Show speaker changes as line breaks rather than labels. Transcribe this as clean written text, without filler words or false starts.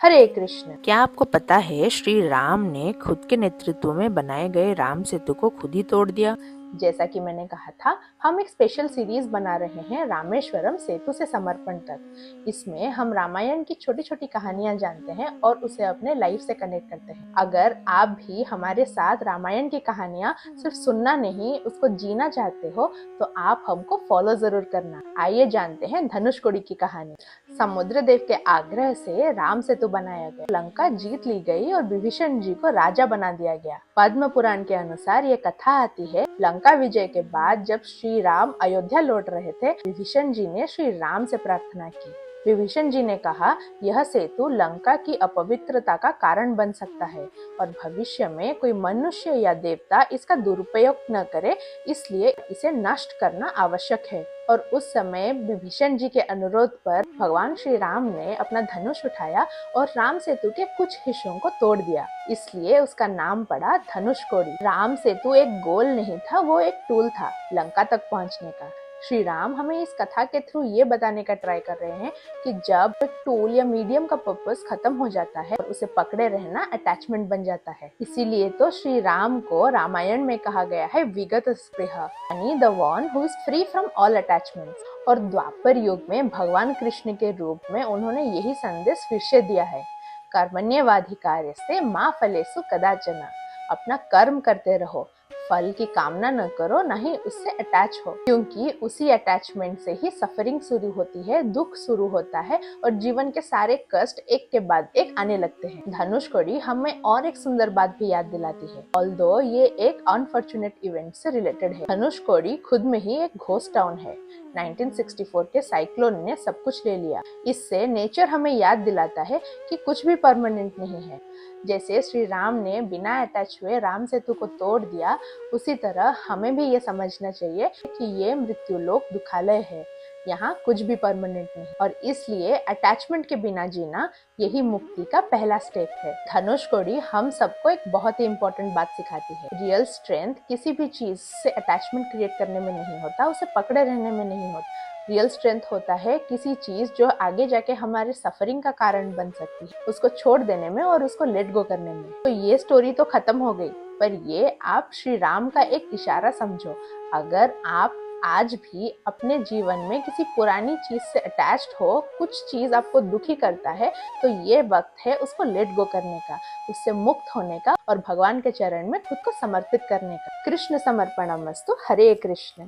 हरे कृष्ण।
क्या आपको पता है श्री राम ने खुद के नेतृत्व में बनाए गए राम सेतु को खुद ही तोड़ दिया?
जैसा कि मैंने कहा था, हम एक स्पेशल सीरीज बना रहे हैं रामेश्वरम सेतु से समर्पण तक। इसमें हम रामायण की छोटी छोटी कहानियां जानते हैं और उसे अपने लाइफ से कनेक्ट करते हैं। अगर आप भी हमारे साथ रामायण की कहानियां सिर्फ सुनना नहीं, उसको जीना चाहते हो, तो आप हमको फॉलो जरूर करना। आइए जानते हैं धनुषकोडी की कहानी। समुद्र देव के आग्रह से राम सेतु बनाया गया, लंका जीत ली गई और विभीषण जी को राजा बना दिया गया। पद्म पुराण के अनुसार ये कथा आती है, लंका विजय के बाद जब श्री राम अयोध्या लौट रहे थे, विभीषण जी ने श्री राम से प्रार्थना की। विभीषण जी ने कहा, यह सेतु लंका की अपवित्रता का कारण बन सकता है और भविष्य में कोई मनुष्य या देवता इसका दुरुपयोग न करे, इसलिए इसे नष्ट करना आवश्यक है। और उस समय विभीषण जी के अनुरोध पर भगवान श्री राम ने अपना धनुष उठाया और राम सेतु के कुछ हिस्सों को तोड़ दिया, इसलिए उसका नाम पड़ा धनुषकोडी। राम सेतु एक गोल नहीं था, वो एक टूल था लंका तक पहुंचने का। श्री राम हमें इस कथा के थ्रू ये बताने का ट्राई कर रहे हैं कि जब एक टूल या मीडियम का पर्पस खत्म हो जाता है और उसे पकड़े रहना अटैचमेंट बन जाता है। इसीलिए तो श्री राम को रामायण में कहा गया है विगत स्पृह, यानी the one who is free from all attachments. और द्वापर युग में भगवान कृष्ण के रूप में उन्होंने यही संदेश फिर से दिया है, कर्मण्येवाधिकारस्ते मा फलेषु कदाचन। अपना कर्म करते रहो, फल की कामना न करो, न ही उससे अटैच हो, क्योंकि उसी अटैचमेंट से ही सफरिंग शुरू होती है, दुख शुरू होता है और जीवन के सारे कष्ट एक के बाद एक आने लगते हैं। धनुषकोडी हमें और एक सुंदर बात भी याद दिलाती है, ऑल्दो ये एक अनफॉर्चुनेट इवेंट से रिलेटेड है। धनुषकोडी खुद में ही एक घोस्ट टाउन है। 1964 के साइक्लोन ने सब कुछ ले लिया। इससे नेचर हमें याद दिलाता है कि कुछ भी परमानेंट नहीं है। जैसे श्री राम ने बिना अटैच हुए राम सेतु को तोड़ दिया, उसी तरह हमें भी ये समझना चाहिए कि ये मृत्युलोक दुखालय है, यहाँ कुछ भी परमानेंट नहीं और इसलिए अटैचमेंट के बिना जीना यही मुक्ति का पहला स्टेप है। धनुषकोडी हम सबको एक बहुत ही इम्पोर्टेंट बात सिखाती है, रियल स्ट्रेंथ किसी भी चीज से अटैचमेंट क्रिएट करने में नहीं होता, उसे पकड़े रहने में नहीं होता। रियल स्ट्रेंथ होता है किसी चीज जो आगे जाके हमारे सफरिंग का कारण बन सकती है, उसको छोड़ देने में और उसको लेट गो करने में। तो ये स्टोरी तो खत्म हो गई, पर ये आप श्री राम का एक इशारा समझो। अगर आप आज भी अपने जीवन में किसी पुरानी चीज से अटैच्ड हो, कुछ चीज आपको दुखी करता है, तो ये वक्त है उसको लेट गो करने का, उससे मुक्त होने का और भगवान के चरण में खुद को समर्पित करने का। कृष्ण समर्पणमस्तु। हरे कृष्ण।